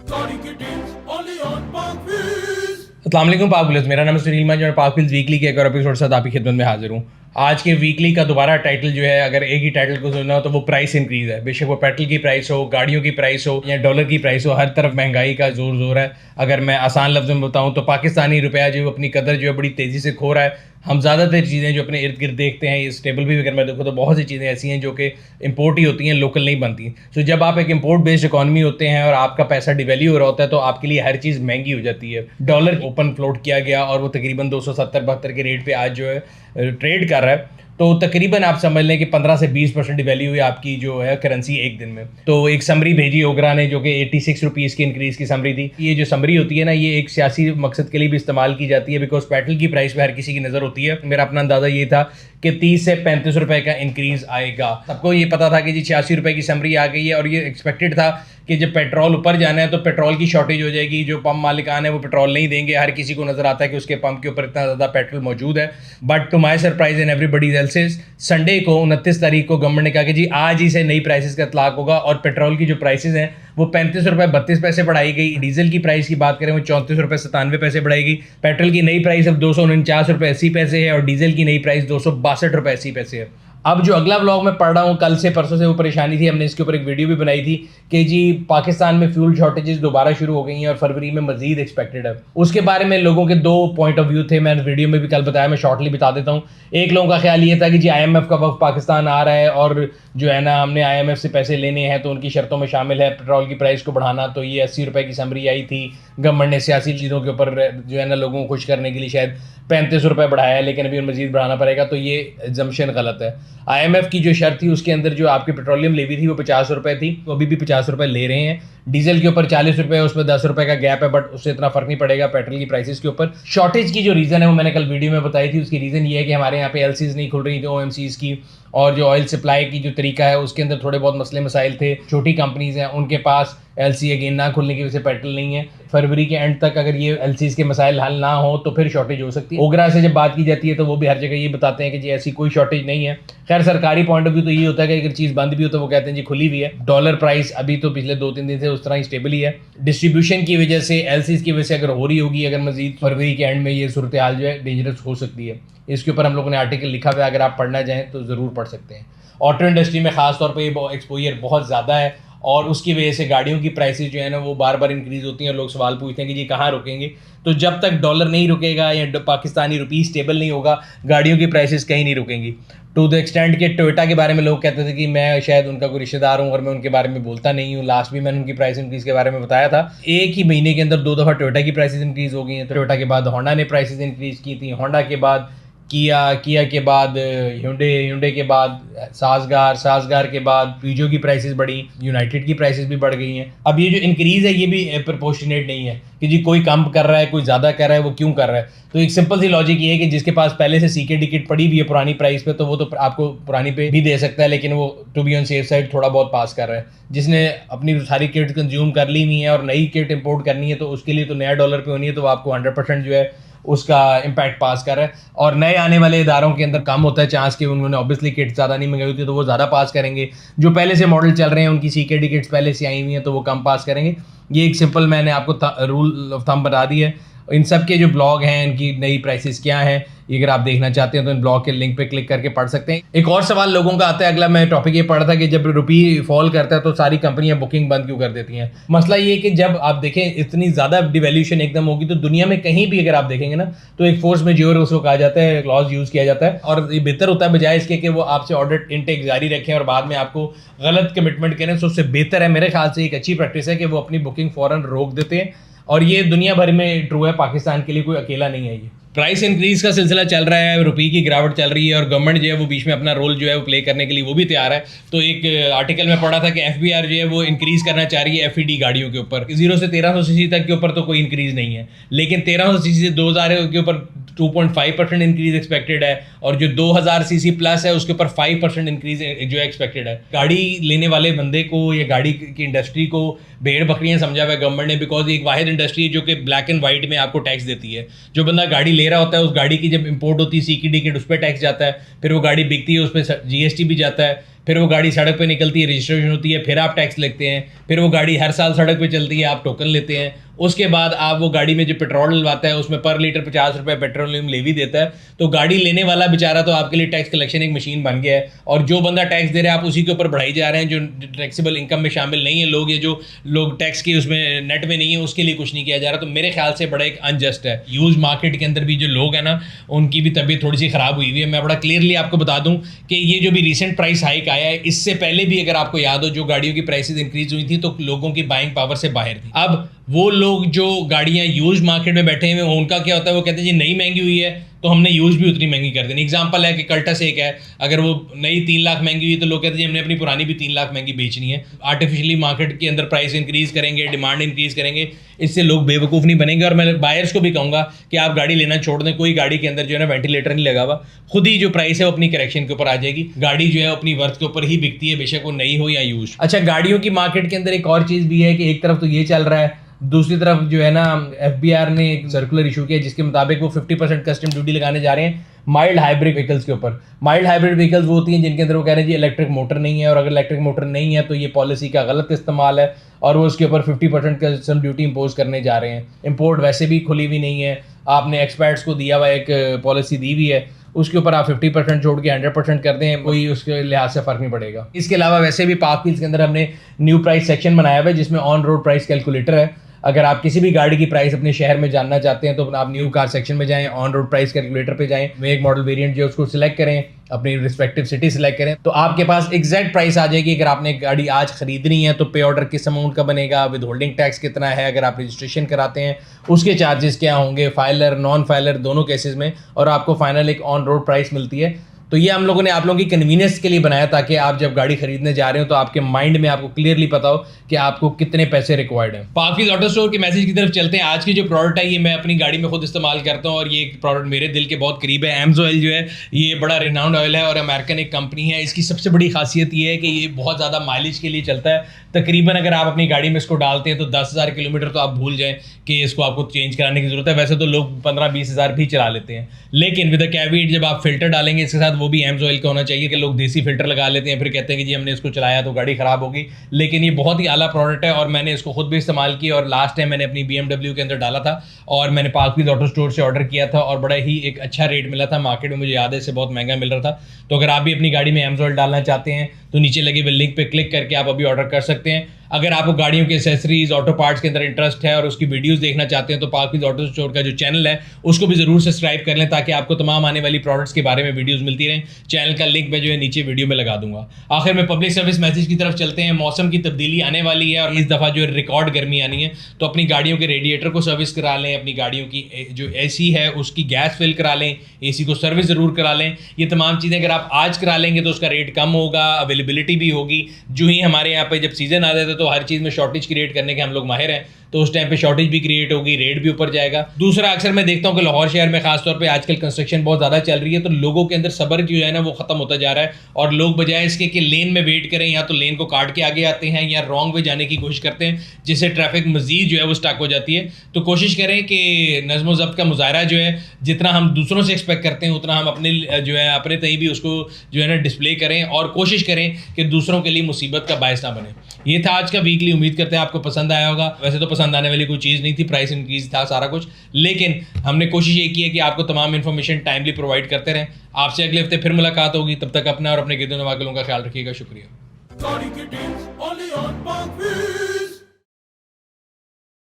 अस्सलाम वालेकुम पाक व्यूअर्स, मेरा नाम है सुनील मंज और पाक व्यूअर्स वीकली के एक और एपिसोड साथ आपकी खिदमत में हाजिर हूँ। आज के वीकली का दोबारा टाइटल जो है, अगर एक ही टाइटल को सुनना हो तो वो प्राइस इंक्रीज़ है। बेशक वो पेट्रोल की प्राइस हो, गाड़ियों की प्राइस हो या डॉलर की प्राइस हो, हर तरफ महंगाई का जोर जोर है। अगर मैं आसान लफ्ज़ों में बताऊँ तो पाकिस्तानी रुपया जो अपनी कदर जो है बड़ी तेज़ी से खो रहा है। हम ज़्यादातर चीज़ें जो अपने इर्द गिर्द देखते हैं, इस टेबल भी अगर मैं देखूँ तो बहुत सी चीज़ें ऐसी हैं जो कि इंपोर्ट ही होती हैं, लोकल नहीं बनती। तो जब आप एक इंपोर्ट बेस्ड इकॉनमी होते हैं और आपका पैसा डिवैल्यू हो रहा होता है तो आपके लिए हर चीज़ महंगी हो जाती है। डॉलर ओपन फ्लोट किया गया और वो तकरीबन 270-72 के रेट पे आज जो है ट्रेड कर रहा है। तो तकरीबन आप समझ लें कि 15 से 20% वैल्यू हुई आपकी जो है करेंसी एक दिन में। तो एक समरी भेजी ओगरा ने जो कि 86 रुपीज़ की इंक्रीज़ की समरी थी। ये जो समरी होती है ना, ये एक सियासी मकसद के लिए भी इस्तेमाल की जाती है, बिकॉज पेट्रोल की प्राइस पे हर किसी की नज़र होती है। मेरा अपना अंदाज़ा ये था कि 30 से 35 रुपए का इंक्रीज़ आएगा। सबको ये पता था कि जी 86 रुपए की समरी आ गई है और ये एक्सपेक्टेड था कि जब पेट्रोल ऊपर जाना है तो पेट्रोल की शॉर्टेज हो जाएगी। जो पंप मालिकान है वो पेट्रोल नहीं देंगे। हर किसी को नज़र आता है कि उसके पंप के ऊपर इतना ज़्यादा पेट्रोल मौजूद है। But to my surprise and everybody's else's, Sunday को 29 तारीख को गवर्नमेंट ने कहा कि जी आज ही से नई प्राइसेस का इतलाक होगा और पेट्रोल की जो प्राइसेस हैं वो 35 रुपये 32 पैसे बढ़ाई गई। डीजल की प्राइस की बात करें वो 34 रुपये 97 पैसे बढ़ाई गई। पेट्रोल की नई प्राइस अब 249 रुपये 80 पैसे है और डीजल की नई प्राइस 262 रुपये 80 पैसे है। अब जो अगला व्लॉग मैं पढ़ रहा हूँ, कल से परसों से वो परेशानी थी, हमने इसके ऊपर एक वीडियो भी बनाई थी कि जी पाकिस्तान में फ्यूल शॉर्टेजेस दोबारा शुरू हो गई हैं और फरवरी में मजीद एक्सपेक्टेड है। उसके बारे में लोगों के दो पॉइंट ऑफ व्यू थे। मैंने वीडियो में भी कल बताया, मैं शॉर्टली बता देता हूँ। एक लोगों का ख्याल ये था कि जी IMF का वक्त पाकिस्तान आ रहा है और जो है ना हमने IMF से पैसे लेने हैं तो उनकी शर्तों में शामिल है पेट्रोल की प्राइस को बढ़ाना। तो ये 80 रुपये की समरी आई थी। गवर्नमेंट ने सियासी चीज़ों के ऊपर जो है ना लोगों को खुश करने के लिए शायद 35 रुपये बढ़ाया है, लेकिन अभी मजीद बढ़ाना पड़ेगा। तो ये एग्जम्पशन गलत है। IMF की जो शर्त थी उसके अंदर जो आपकी पेट्रोलियम लेवी थी वो 50 रुपये थी, तो अभी भी 50 रुपये ले रहे हैं। डीजल के ऊपर 40 रुपये, उसमें 10 रुपये का गैप है, बट उससे इतना फर्क नहीं पड़ेगा पेट्रोल की प्राइसेस के ऊपर। शॉर्टेज की जो रीज़न है वो मैंने कल वीडियो में बताई थी। उसकी रीज़न ये है कि हमारे यहाँ पे LCs नहीं खुल रही थी, OMCs की, और जो ऑयल सप्लाई की जो तरीका है उसके अंदर थोड़े बहुत मसले मसाइल थे। छोटी कंपनीज हैं उनके पास LC अगेन ना खुलने की वजह से पेट्रोल नहीं है। फरवरी के एंड तक अगर ये LCs के मसाइल हल ना हो तो फिर शॉर्टेज हो सकती है। ओगरा से जब बात की जाती है तो वो भी हर जगह ये बताते हैं कि जी ऐसी कोई शॉर्टेज नहीं है। खैर सरकारी पॉइंट ऑफ व्यू तो ये होता है कि अगर चीज़ बंद भी हो तो वो कहते हैं जी खुली हुई है। डॉलर प्राइस अभी तो पिछले 2-3 दिन से उस तरह ही स्टेबल ही है। डिस्ट्रीब्यूशन की वजह से LCs की वजह से अगर हो रही होगी, अगर मजीद फरवरी के एंड में ये सूरत हाल जो है डेंजरस हो सकती है। इसके ऊपर हम लोगों ने आर्टिकल लिखा हुआ है, अगर आप पढ़ना चाहें तो ज़रूर पढ़ सकते हैं। ऑटो इंडस्ट्री में ख़ास तौर पे एक्सपोजर बहुत ज़्यादा है और उसकी वजह से गाड़ियों की प्राइसेस जो है ना वो बार बार इंक्रीज़ होती हैं। लोग सवाल पूछते हैं कि जी कहाँ रुकेंगे। तो जब तक डॉलर नहीं रुकेगा या पाकिस्तानी रुपी स्टेबल नहीं होगा, गाड़ियों की प्राइसेस कहीं नहीं रुकेंगी। टू द एक्सटेंड के टोयोटा के बारे में लोग कहते थे कि मैं शायद उनका कोई रिश्तेदार हूँ और मैं उनके बारे में बोलता नहीं हूँ। लास्ट भी मैंने उनकी प्राइस इंक्रीज़ के बारे में बताया था। एक ही महीने के अंदर 2 दफ़ा टोयोटा की प्राइसेस इंक्रीज़ हो गई हैं। टोयोटा के बाद होंडा ने प्राइसेस इंक्रीज़ की थी, होंडा के बाद किया के बाद ह्यूंडे के बाद साज़गार के बाद पीजो की प्राइसेस बढ़ी, यूनाइटेड की प्राइसेस भी बढ़ गई हैं। अब ये जो इंक्रीज़ है ये भी प्रोपोर्शनेट नहीं है कि जी कोई कम कर रहा है कोई ज़्यादा कर रहा है, वो क्यों कर रहा है। तो एक सिंपल सी लॉजिक ये है कि जिसके पास पहले से CK टिकट पड़ी हुई है पुरानी प्राइस पे तो वो तो आपको पुरानी पे भी दे सकता है, लेकिन वो to be on safe side थोड़ा बहुत पास कर रहा है। जिसने अपनी सारी किट कंज्यूम कर ली हुई है और नई किट इंपोर्ट करनी है तो उसके लिए तो नया डॉलर पे होनी है, तो वो आपको 100% जो है उसका इम्पैक्ट पास कर रहा है। और नए आने वाले इदारों के अंदर कम होता है चांस कि उन्होंने ऑब्वियसली किट ज़्यादा नहीं मंगाई होती तो वो ज़्यादा पास करेंगे। जो पहले से मॉडल चल रहे हैं उनकी CK टिकट्स पहले से आई हुई हैं तो वो कम पास करेंगे। ये एक सिंपल मैंने आपको रूल ऑफ थंब बता दी है। इन सब के जो ब्लॉग हैं इनकी नई प्राइसेस क्या हैं, ये अगर आप देखना चाहते हैं तो इन ब्लॉग के लिंक पे क्लिक करके पढ़ सकते हैं। एक और सवाल लोगों का आता है, अगला मैं टॉपिक ये पढ़ा था कि जब रुपी फॉल करता है तो सारी कंपनियां बुकिंग बंद क्यों कर देती हैं। मसला ये है कि जब आप देखें इतनी ज़्यादा डिवैल्यूशन एकदम होगी तो दुनिया में कहीं भी अगर आप देखेंगे ना तो एक फोर्स मेजोर उसको कहा जाता है, क्लॉज यूज़ किया जाता है और ये बेहतर होता है बजाय इसके कि वो आपसे ऑर्डर इनटेक जारी रखें और बाद में आपको गलत कमिटमेंट करें। तो उससे बेहतर है, मेरे ख्याल से एक अच्छी प्रैक्टिस है कि वो अपनी बुकिंग फ़ौरन रोक देते हैं और ये दुनिया भर में ट्रू है, पाकिस्तान के लिए कोई अकेला नहीं है। ये प्राइस इंक्रीज का सिलसिला चल रहा है, रुपये की गिरावट चल रही है और गवर्नमेंट जो है वो बीच में अपना रोल जो है वो प्ले करने के लिए वो भी तैयार है। तो एक आर्टिकल में पढ़ा था कि FBR जो है वो इंक्रीज करना चाह रही है FED गाड़ियों के ऊपर। 0 से 1300 सीसी तक के ऊपर तो कोई इंक्रीज नहीं है, लेकिन 1300 सीसी से 2000 के ऊपर 2.5% इंक्रीज एक्सपेक्टेड है और जो 2000 सीसी प्लस है उसके ऊपर 5% इंक्रीज जो है एक्सपेक्टेड है। गाड़ी लेने वाले बंदे को या गाड़ी की इंडस्ट्री को भेड़ बकरियां समझा हुआ है गवर्नमेंट ने, बिकॉज एक वाहिद इंडस्ट्री है जो कि ब्लैक एंड वाइट में आपको टैक्स देती है। जो बंदा गाड़ी ले रहा होता है उस गाड़ी की जब इंपोर्ट होती है CK टिकट उस पर टैक्स जाता है, फिर वो गाड़ी बिकती है उस पर GST भी जाता है, फिर वो गाड़ी सड़क पे निकलती है, रजिस्ट्रेशन होती है, फिर आप टैक्स लगते हैं, फिर वो गाड़ी हर साल सड़क पे चलती है, आप टोकन लेते हैं, उसके बाद आप वो गाड़ी में जो पेट्रोल डलवाता है उसमें पर लीटर 50 रुपये पेट्रोलियम लेवी देता है। तो गाड़ी लेने वाला बेचारा तो आपके लिए टैक्स कलेक्शन एक मशीन बन गया है, और जो बंदा टैक्स दे रहा है आप उसी के ऊपर बढ़ाई जा रहे हैं। जो टैक्सेबल इनकम में शामिल नहीं है लोग, या जो लोग टैक्स की उसमें नेट में नहीं है, उसके लिए कुछ नहीं किया जा रहा। तो मेरे ख्याल से बड़ा एक अनजस्ट है। यूज मार्केट के अंदर भी जो लोग हैं ना, उनकी भी तबीयत थोड़ी सी ख़राब हुई है। मैं बड़ा क्लियरली आपको बता दूं कि ये जो भी रिसेंट प्राइस हाइक आया है, इससे पहले भी अगर आपको याद हो जो गाड़ियों की प्राइसेस इंक्रीज हुई थी तो लोगों की बाइंग पावर से बाहर थी। अब वो लोग जो गाड़ियां यूज मार्केट में बैठे हुए हैं, उनका क्या होता है, वो कहते हैं जी नई महंगी हुई है तो हमने यूज भी उतनी महंगी कर देनी। एग्जांपल है कि कल्टस एक है, अगर वो नई 3 लाख महंगी हुई तो लोग कहते हैं जी हमने अपनी पुरानी भी 3 लाख महंगी बेचनी है। आर्टिफिशियली मार्केट के अंदर प्राइस इंक्रीज करेंगे, डिमांड इंक्रीज करेंगे, इससे लोग बेवकूफ़ नहीं बनेंगे। और मैं बायर्स को भी कहूँगा कि आप गाड़ी लेना छोड़ दें, कोई गाड़ी के अंदर जो है ना वेंटिलेटर नहीं लगा हुआ, खुद ही जो प्राइस है वो अपनी करेक्शन के ऊपर आ जाएगी। गाड़ी जो है अपनी वर्थ के ऊपर ही बिकती है, बेशक वो नई हो या यूज। अच्छा, गाड़ियों की मार्केट के अंदर एक और चीज़ भी है कि एक तरफ तो ये चल रहा है, दूसरी तरफ जो है ना FBR ने एक सर्कुलर इशू किया जिसके मुताबिक वो 50% कस्टम ड्यूटी लगाने जा रहे हैं माइल्ड हाइब्रिड व्हीकल्स के ऊपर। माइल्ड हाइब्रिड व्हीकल्स वो होती हैं जिनके अंदर वो कह रहे हैं जी इलेक्ट्रिक मोटर नहीं है, और अगर इलेक्ट्रिक मोटर नहीं है तो ये पॉलिसी का गलत इस्तेमाल है, और वो उसके ऊपर 50% कस्टम ड्यूटी इंपोज करने जा रहे हैं। इंपोर्ट वैसे भी खुली हुई नहीं है, आपने एक्सपर्ट्स को दिया हुआ एक पॉलिसी दी हुई है, उसके ऊपर आप 50% छोड़ के 100% कर दें, कोई उसके लिहाज से फ़र्क नहीं पड़ेगा। इसके अलावा वैसे भी पार्क व्हील्स के अंदर हमने न्यू प्राइस सेक्शन बनाया हुआ है जिसमें ऑन रोड प्राइस कैलकुलेटर है। अगर आप किसी भी गाड़ी की प्राइस अपने शहर में जानना चाहते हैं तो आप न्यू कार सेक्शन में जाएं, ऑन रोड प्राइस कैलकुलेटर पे जाएं, मेक मॉडल वेरिएंट जो है उसको सिलेक्ट करें, अपनी रिस्पेक्टिव सिटी सिलेक्ट करें, तो आपके पास एग्जैक्ट प्राइस आ जाएगी। अगर आपने गाड़ी आज खरीदनी है तो पे ऑर्डर किस अमाउंट का बनेगा, विद होल्डिंग टैक्स कितना है, अगर आप रजिस्ट्रेशन कराते हैं उसके चार्जेस क्या होंगे, फाइलर नॉन फाइलर दोनों केसेस में, और आपको फाइनल एक ऑन रोड प्राइस मिलती है। तो ये हम लोगों ने आप लोगों की कन्वीनियंस के लिए बनाया ताकि आप जब गाड़ी खरीदने जा रहे हो तो आपके माइंड में आपको क्लियरली पता हो कि आपको कितने पैसे रिक्वायर्ड हैं। पार्क व्हील्स ऑटो स्टोर के मैसेज की तरफ चलते हैं। आज की जो प्रोडक्ट है ये मैं अपनी गाड़ी में खुद इस्तेमाल करता हूँ, और ये प्रोडक्ट मेरे दिल के बहुत करीब है। एम्स ऑयल जो है ये बड़ा रिनाउंड ऑयल है और अमेरिकन एक कंपनी है। इसकी सबसे बड़ी खासियत ये है कि ये बहुत ज़्यादा माइलेज के लिए चलता है। तकरीबन अगर आप अपनी गाड़ी में इसको डालते हैं तो 10,000 किलोमीटर तो आप भूल जाएं कि इसको आपको चेंज कराने की ज़रूरत है। वैसे तो लोग 15-20 हज़ार भी चला लेते हैं, लेकिन विद अ कैविएट जब आप फिल्टर डालेंगे इसके साथ, वो भी एम्स ऑयल का होना चाहिए। कि लोग देसी फिल्टर लगा लेते हैं फिर कहते हैं कि जी हमने इसको चलाया तो गाड़ी ख़राब होगी, लेकिन ये बहुत ही आला प्रोडक्ट है और मैंने इसको खुद भी इस्तेमाल किया। और लास्ट टाइम मैंने अपनी BMW के अंदर डाला था और मैंने पार्क व्हील्स ऑटो स्टोर से ऑर्डर किया था और बड़ा ही एक अच्छा रेट मिला था। मार्केट में मुझे याद है इससे बहुत महंगा मिल रहा था। तो अगर आप भी अपनी गाड़ी में एम्स ऑयल डालना चाहते हैं तो नीचे लगे हुए लिंक पे क्लिक करके आप अभी ऑर्डर कर सकते हैं। अगर आपको गाड़ियों के एक्सेसरीज ऑटो पार्ट्स के अंदर इंटरेस्ट है और उसकी वीडियोस देखना चाहते हैं तो पार्क व्हील्स ऑटो स्टोर का जो चैनल है उसको भी जरूर सब्सक्राइब कर लें ताकि आपको तमाम आने वाली प्रोडक्ट्स के बारे में वीडियोस मिलती रहें। चैनल का लिंक मैं जो है नीचे वीडियो में लगा दूंगा। आखिर में पब्लिक सर्विस मैसेज की तरफ चलते हैं। मौसम की तब्दीली आने वाली है और इस दफ़ा जो रिकॉर्ड गर्मी आनी है, तो अपनी गाड़ियों के रेडिएटर को सर्विस करा लें, अपनी गाड़ियों की जो AC है उसकी गैस फिल करा लें, AC को सर्विस ज़रूर करा लें। ये तमाम चीज़ें अगर आप आज करा लेंगे तो उसका रेट कम होगा, अवेलेबिलिटी भी होगी। जो ही हमारे यहाँ पे जब सीज़न आ जाता है तो हर चीज़ में शॉर्टेज क्रिएट करने के हम लोग माहिर हैं, तो उस टाइम पे शॉर्टेज भी क्रिएट होगी, रेट भी ऊपर जाएगा। दूसरा, अक्सर मैं देखता हूँ कि लाहौर शहर में खासतौर पे आजकल कंस्ट्रक्शन बहुत ज़्यादा चल रही है, तो लोगों के अंदर सब्र जो है ना वो ख़त्म होता जा रहा है और लोग बजाय इसके कि लेन में वेट करें या तो लेन को काट के आगे आते हैं या रॉन्ग वे जाने की कोशिश करते हैं, जिससे ट्रैफिक मज़ीद जो है वो स्टक हो जाती है। तो कोशिश करें कि नज़्म ज़ब्त का मुजाहरा जो है जितना हम दूसरों से एक्सपेक्ट करते हैं उतना हम अपने जो है अपने तई भी उसको जो है ना डिस्प्ले करें और कोशिश करें कि दूसरों के लिए मुसीबत का बायस ना बने। ये था आज का वीकली। उम्मीद करते हैं आपको पसंद आया होगा। वैसे तो पसंद आने वाली कोई चीज़ नहीं थी, प्राइस इंक्रीज था सारा कुछ, लेकिन हमने कोशिश ये की है कि आपको तमाम इन्फॉर्मेशन टाइमली प्रोवाइड करते रहें। आपसे अगले हफ्ते फिर मुलाकात होगी, तब तक अपना और अपने गिरदोनवा का ख्याल रखिएगा। शुक्रिया।